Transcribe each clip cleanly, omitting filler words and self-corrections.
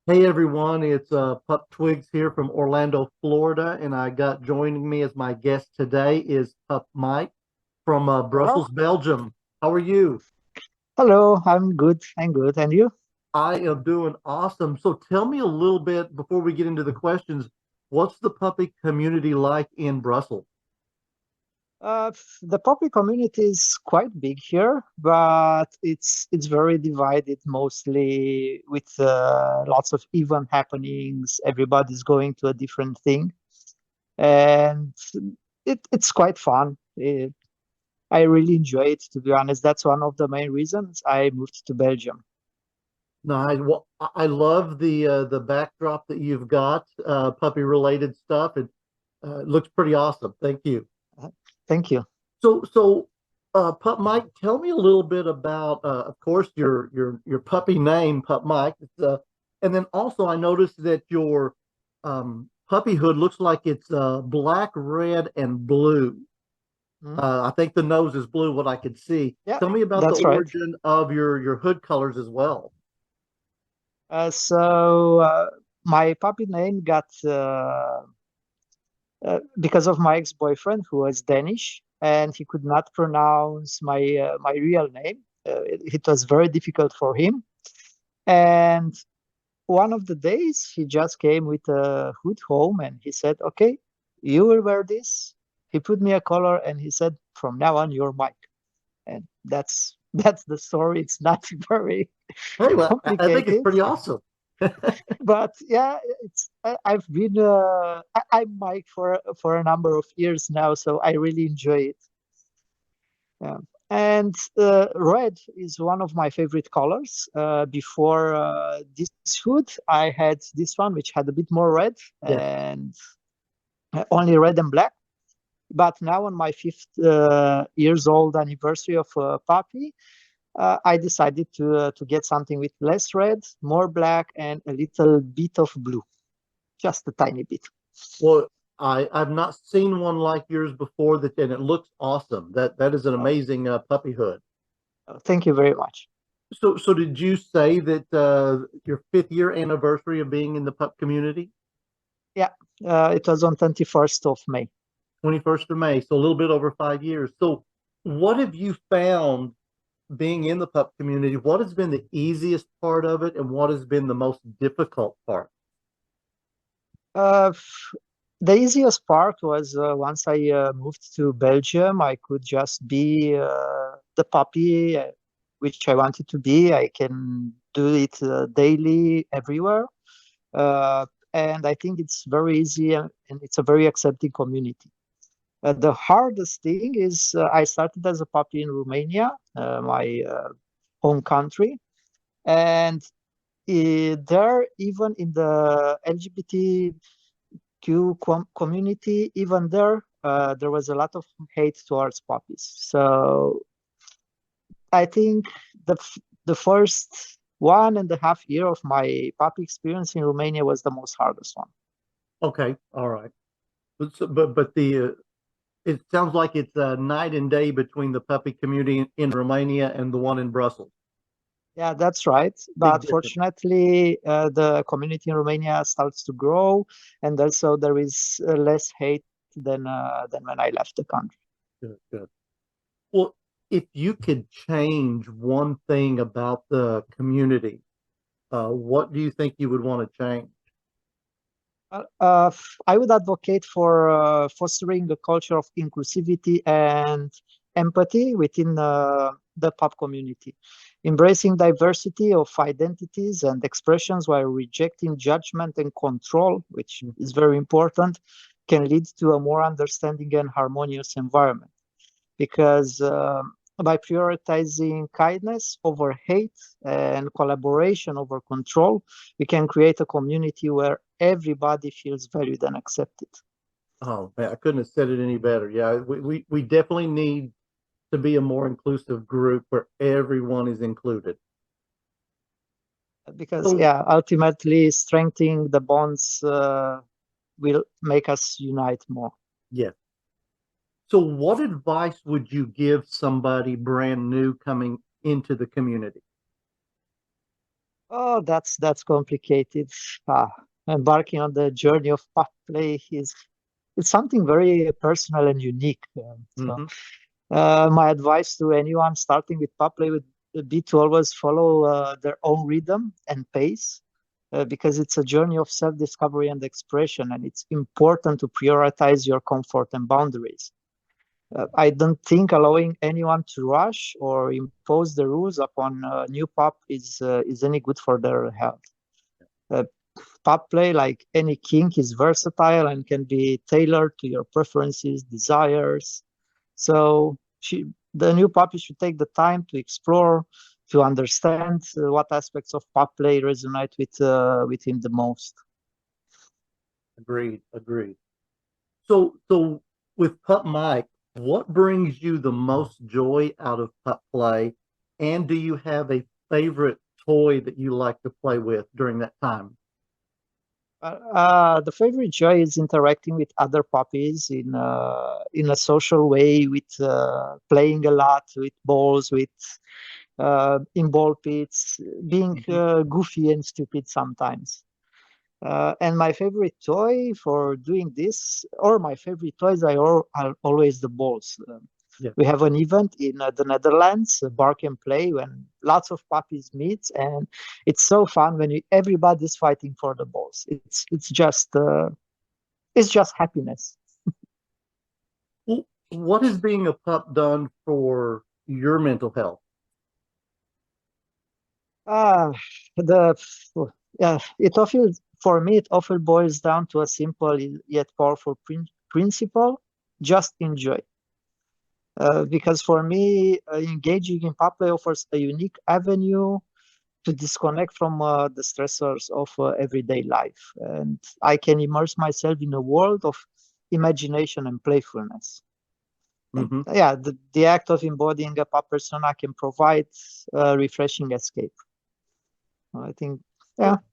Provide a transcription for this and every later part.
Hey everyone, it's Pup Twigs here from Orlando, Florida, and I got joining me as my guest today is Pup Mike from Hello. Brussels, Belgium. How are you? Hello, I'm good. I'm good. And you? I am doing awesome. So tell me a little bit before we get into the questions, what's the puppy community like in Brussels? The puppy community is quite big here, but it's very divided, mostly with lots of event happenings. Everybody's going to a different thing, and it's quite fun. I really enjoy it, to be honest. That's one of the main reasons I moved to Belgium. No, I love the backdrop that you've got, puppy related stuff. It looks pretty awesome. Thank you. Uh, Thank you. So, Pup Mike, tell me a little bit about, of course, your puppy name, Pup Mike. And then also, I noticed that your puppy hood looks like it's black, red, and blue. Mm. I think the nose is blue, what I could see. Yeah, Tell me about the that's right. origin of your hood colors as well. So my puppy name got because of my ex-boyfriend who was Danish and he could not pronounce my real name. It was very difficult for him. And one of the days he just came with a hood home and he said, "Okay, you will wear this." He put me a collar and he said, "From now on, you're Mike." And that's the story. It's not very Hey, well, I think it's complicated. pretty awesome. But yeah, I've been I'm Mike for a number of years now, so I really enjoy it. Yeah. And red is one of my favorite colors. Before this hood, I had this one which had a bit more red Yes. and only red and black. But now on my fifth years old anniversary of puppy, I decided to get something with less red, more black, and a little bit of blue, just a tiny bit. Well, I've not seen one like yours before that, and it looks awesome. That is an Oh, amazing puppy hood. thank you very much. So did you say that your fifth year anniversary of being in the pup community, Yeah, it was on 21st of May. 21st of May, so a little bit over 5 years. So what have you found being in the pup community? What has been the easiest part of it, and what has been the most difficult part? Uh, the easiest part was once I moved to Belgium, I could just be the puppy which I wanted to be. I can do it daily everywhere. Uh, and I think it's very easy and it's a very accepting community. The hardest thing is I started as a puppy in Romania, my home country. And there, even in the LGBTQ community, even there was a lot of hate towards puppies. So I think the first 1.5 year of my puppy experience in Romania was the most hardest one. Okay, all right. But the it sounds like it's night and day between the puppy community in Romania and the one in Brussels. Yeah, that's right. Big But difference. fortunately, the community in Romania starts to grow, and also there is less hate than when I left the country. Good, good. Well, if you could change one thing about the community, what do you think you would want to change? I would advocate for fostering a culture of inclusivity and empathy within the pub community, embracing diversity of identities and expressions while rejecting judgment and control, which is very important, can lead to a more understanding and harmonious environment. Because by prioritizing kindness over hate and collaboration over control, we can create a community where everybody feels valued and accepted. Oh man, I couldn't have said it any better. Yeah, we definitely need to be a more inclusive group where everyone is included. Because, So, yeah, ultimately, strengthening the bonds will make us unite more. yeah. So, what advice would you give somebody brand new coming into the community? Oh, that's complicated. Ah, embarking on the journey of pup play is it's something very personal and unique. So, Hmm. my advice to anyone starting with pup play would be to always follow their own rhythm and pace, because it's a journey of self-discovery and expression, and it's important to prioritize your comfort and boundaries. I don't think allowing anyone to rush or impose the rules upon a new pup is any good for their health. Uh, Pup play, like any kink, is versatile and can be tailored to your preferences, desires. So the new puppy should take the time to explore, to understand what aspects of pup play resonate with him the most. Agreed, agreed. So with Pup Mike, what brings you the most joy out of pup play? And do you have a favorite toy that you like to play with during that time? The favorite joy is interacting with other puppies in a social way, with playing a lot with balls, with in ball pits, being Hmm. goofy and stupid sometimes. And my favorite toy for doing this, or my favorite toys are always the balls. Yeah. We have an event in the Netherlands, Bark and Play, when lots of puppies meet, and it's so fun when everybody's fighting for the balls. It's just happiness. Well, what has being a pup done for your mental health? Ah, the yeah, it often for me it often boils down to a simple yet powerful principle: just enjoy. Because for me, engaging in pup play offers a unique avenue to disconnect from the stressors of everyday life. And I can immerse myself in a world of imagination and playfulness. And Hmm. yeah, the act of embodying a pup persona can provide a refreshing escape. I think, yeah. Well,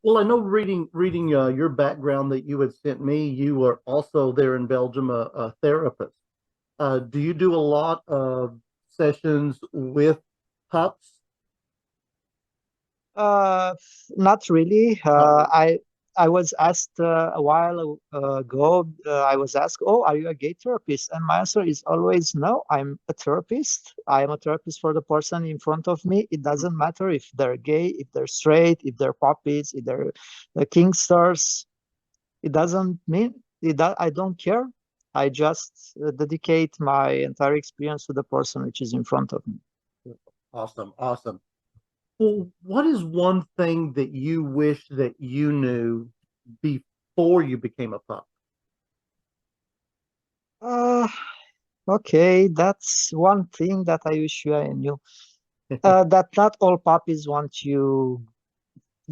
well, I know reading your background that you had sent me, you were also there in Belgium a therapist. Do you do a lot of sessions with pups? Uh, Not really. Not really. I was asked a while ago. I was asked, "Oh, are you a gay therapist?" And my answer is always no. I'm a therapist. I am a therapist for the person in front of me. It doesn't matter if they're gay, if they're straight, if they're puppies, if they're kingsters. It doesn't mean I don't care. I just dedicate my entire experience to the person which is in front of me. Awesome, awesome. Well, what is one thing that you wish that you knew before you became a pup? Uh, Okay, that's one thing that I wish I knew. That not all puppies want you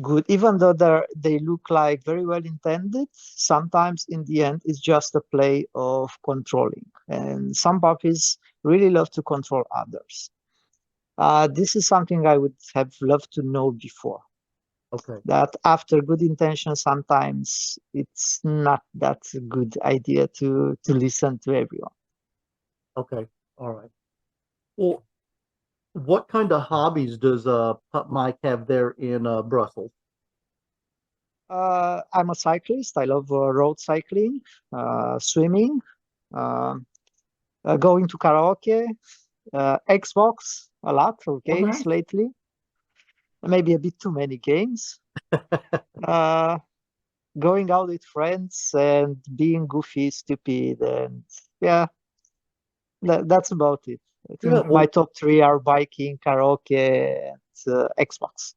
good, even though they look like very well intended. Sometimes in the end, it's just a play of controlling, and some puppies really love to control others. This is something I would have loved to know before. Okay, That after good intention, sometimes it's not that good idea to listen to everyone. okay, all right. Well, what kind of hobbies does Pup Mike have there in Brussels? I'm a cyclist. I love road cycling, swimming, uh, going to karaoke, Xbox, a lot of Oh, games nice. lately, maybe a bit too many games. Uh, Going out with friends and being goofy, stupid, and yeah, that's about it. I Yeah, think my top three are biking, karaoke, and Xbox.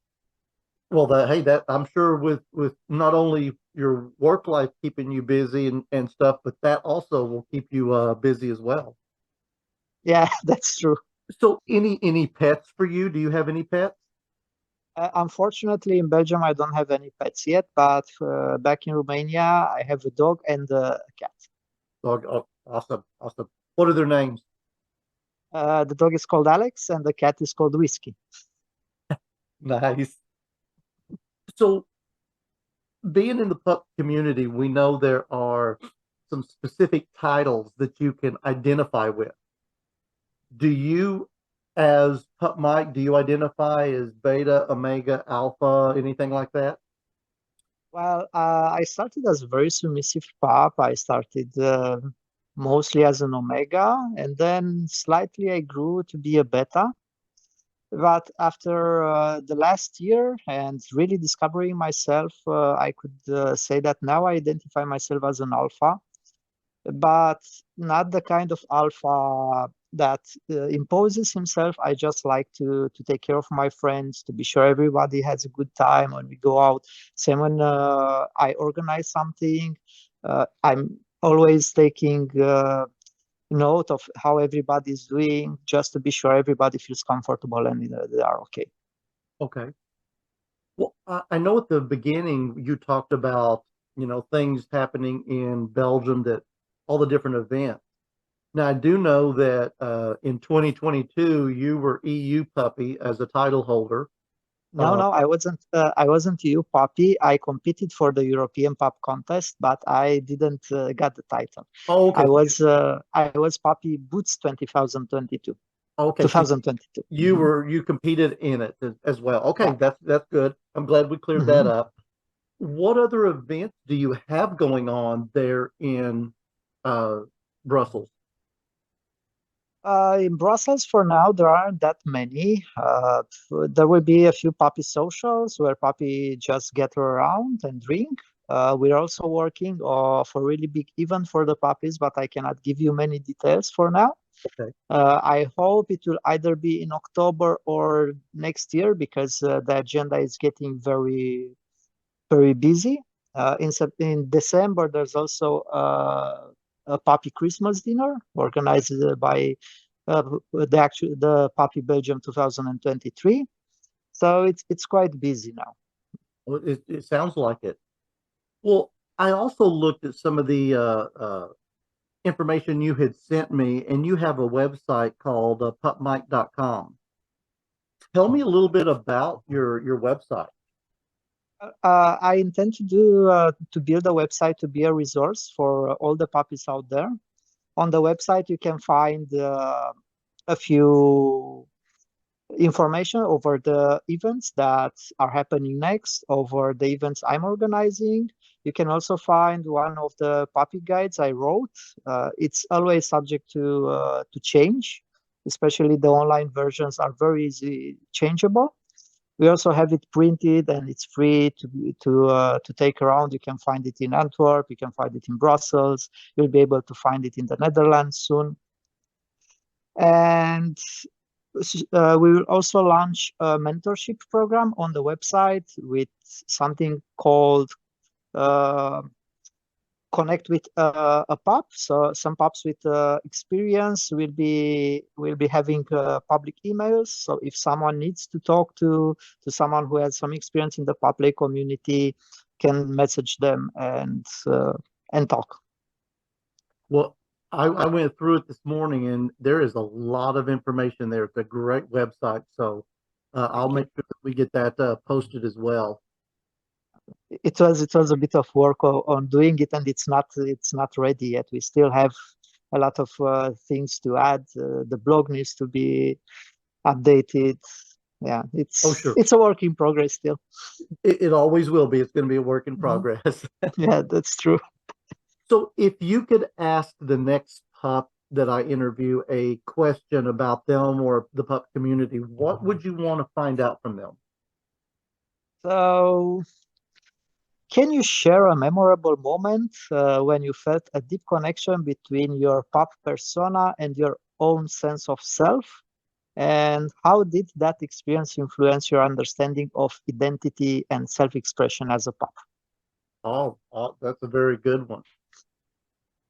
well, hey, that I'm sure with not only your work life keeping you busy and stuff, but that also will keep you busy as well. Yeah, that's true. So, any pets for you? Do you have any pets? Unfortunately, in Belgium, I don't have any pets yet, but back in Romania, I have a dog and a cat. Dog. Oh, awesome, awesome. What are their names? The dog is called Alex, and the cat is called Whiskey. Nice. So, being in the pup community, we know there are some specific titles that you can identify with. Do you? As Pup Mike, do you identify as beta, omega, alpha, anything like that? Well, I started as a very submissive pup. I started mostly as an omega, and then slightly I grew to be a beta. But after the last year and really discovering myself, I could say that now I identify myself as an alpha, but not the kind of alpha that imposes himself. I just like to take care of my friends, to be sure everybody has a good time when we go out. Same when I organize something, I'm always taking note of how everybody's doing, just to be sure everybody feels comfortable and they are okay. Okay. Well, I know at the beginning you talked about, things happening in Belgium, that all the different events. Now, I do know that in 2022 you were EU puppy as a title holder. No, Uh, no, I wasn't. I wasn't you, Poppy. I competed for the European Pup contest, but I didn't get the title. oh, okay. I was Poppy Boots 2022. Okay. So 2022. you competed in it as well. Okay, Yeah. that's good. I'm glad we cleared that hmm up. What other events do you have going on there in uh, Brussels? In Brussels, for now, there aren't that many. There will be a few puppy socials where puppy just gather around and drink. We're also working for a really big event for the puppies, but I cannot give you many details for now. Okay. I hope it will either be in October or next year because the agenda is getting very, very busy. In December, there's also a puppy Christmas dinner organized by the Puppy Belgium 2023. So it's quite busy now. Well, it sounds like it. Well, I also looked at some of the information you had sent me, and you have a website called pupmike.com. Tell me a little bit about your website. I intend to build a website to be a resource for all the puppies out there. On the website, you can find a few information over the events that are happening next, over the events I'm organizing. You can also find one of the puppy guides I wrote. It's always subject to change, especially the online versions are very easy changeable. We also have it printed and it's free to take around. You can find it in Antwerp, you can find it in Brussels. You'll be able to find it in the Netherlands soon. And we will also launch a mentorship program on the website with something called uh, Connect with a pup. So some pups with experience will be having public emails. So if someone needs to talk to someone who has some experience in the pup play community, can message them and talk. Well, I went through it this morning, and there is a lot of information there. It's a great website, so I'll Thank you. make sure that we get that posted as well. It was a bit of work on doing it, and it's not ready yet. We still have a lot of things to add. The blog needs to be updated. Yeah, Oh, it's sure. it's a work in progress still. It always will be. It's going to be a work in Mhm. progress. Yeah, that's true. So, if you could ask the next pup that I interview a question about them or the pup community, what would you want to find out from them? So, can you share a memorable moment when you felt a deep connection between your pup persona and your own sense of self? And how did that experience influence your understanding of identity and self-expression as a pup? That's a very good one.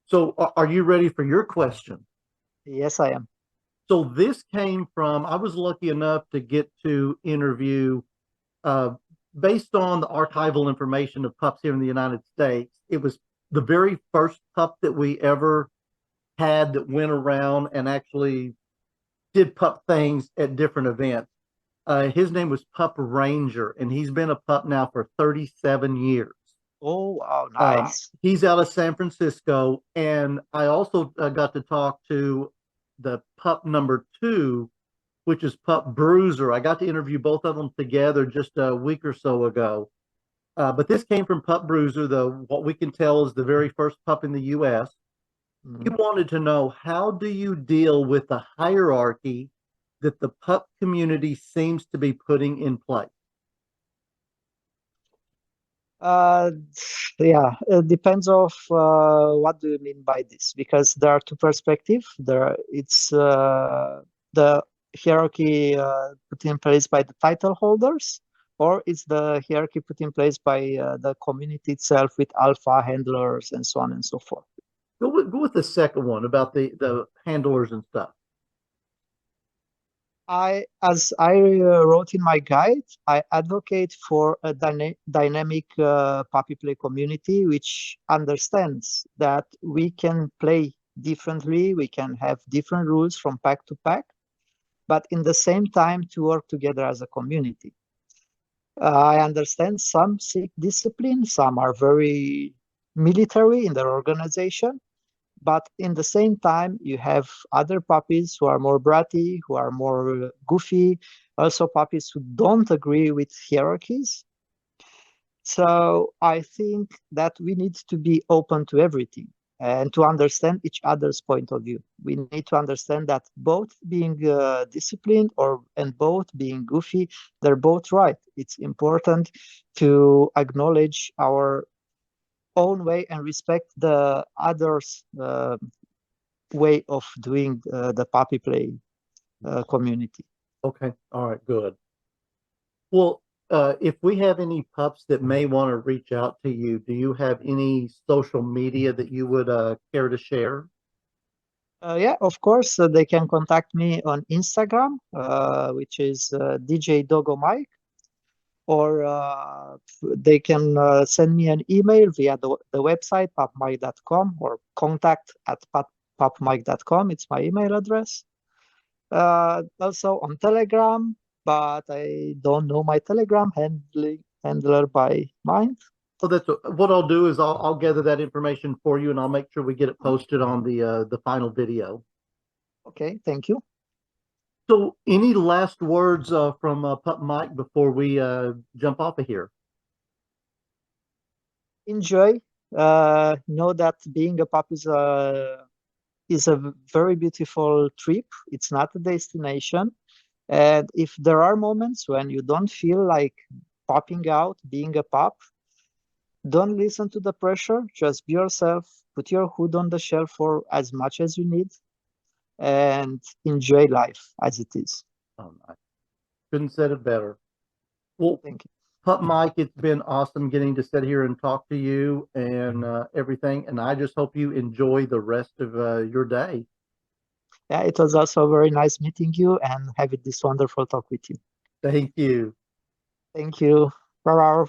So, are you ready for your question? Yes, I am. So, this came from, I was lucky enough to get to interview, uh, based on the archival information of pups here in the United States. It was the very first pup that we ever had that went around and actually did pup things at different events. His name was Pup Ranger, and he's been a pup now for 37 years. Oh, wow, Um, nice. he's out of San Francisco, and I also got to talk to the pup number two, which is Pup Bruiser. I got to interview both of them together just a week or so ago. But this came from Pup Bruiser, what we can tell is the very first pup in the U.S. He Mhm. wanted to know, how do you deal with the hierarchy that the pup community seems to be putting in place? Uh, yeah, it depends of what do you mean by this, because there are two perspectives. It's the hierarchy put in place by the title holders, or it's the hierarchy put in place by the community itself with alpha handlers and so on and so forth. Go with the second one about the handlers and stuff. As I wrote in my guide, I advocate for a dynamic puppy play community which understands that we can play differently, we can have different rules from pack to pack, but in the same time to work together as a community. I understand some seek discipline, some are very military in their organization, but in the same time, you have other puppies who are more bratty, who are more goofy, also puppies who don't agree with hierarchies. So I think that we need to be open to everything and to understand each other's point of view. We need to understand that both being disciplined and both being goofy, they're both right. It's important to acknowledge our own way and respect the others' way of doing the puppy play community. Okay. All right. Good. Well, if we have any pups that may want to reach out to you, do you have any social media that you would care to share? Yeah, of course, they can contact me on Instagram, which is DJ Dogo Mike, or they can send me an email via the website pupmike.com or contact at pupmike.com. It's my email address. Also on Telegram, but I don't know my Telegram handler by mind. Oh, what I'll do is I'll gather that information for you, and I'll make sure we get it posted on the final video. Okay, thank you. So, any last words from Pup Mike before we jump off of here? Enjoy. Know that being a pup is a very beautiful trip. It's not a destination. And if there are moments when you don't feel like popping out, being a pup, don't listen to the pressure. Just be yourself. Put your hood on the shelf for as much as you need and enjoy life as it is. Oh, I couldn't said it better. Well, Thank you. Pup Mike, it's been awesome getting to sit here and talk to you and everything. And I just hope you enjoy the rest of your day. Yeah, it was also very nice meeting you and having this wonderful talk with you. Thank you. Thank you. Bye.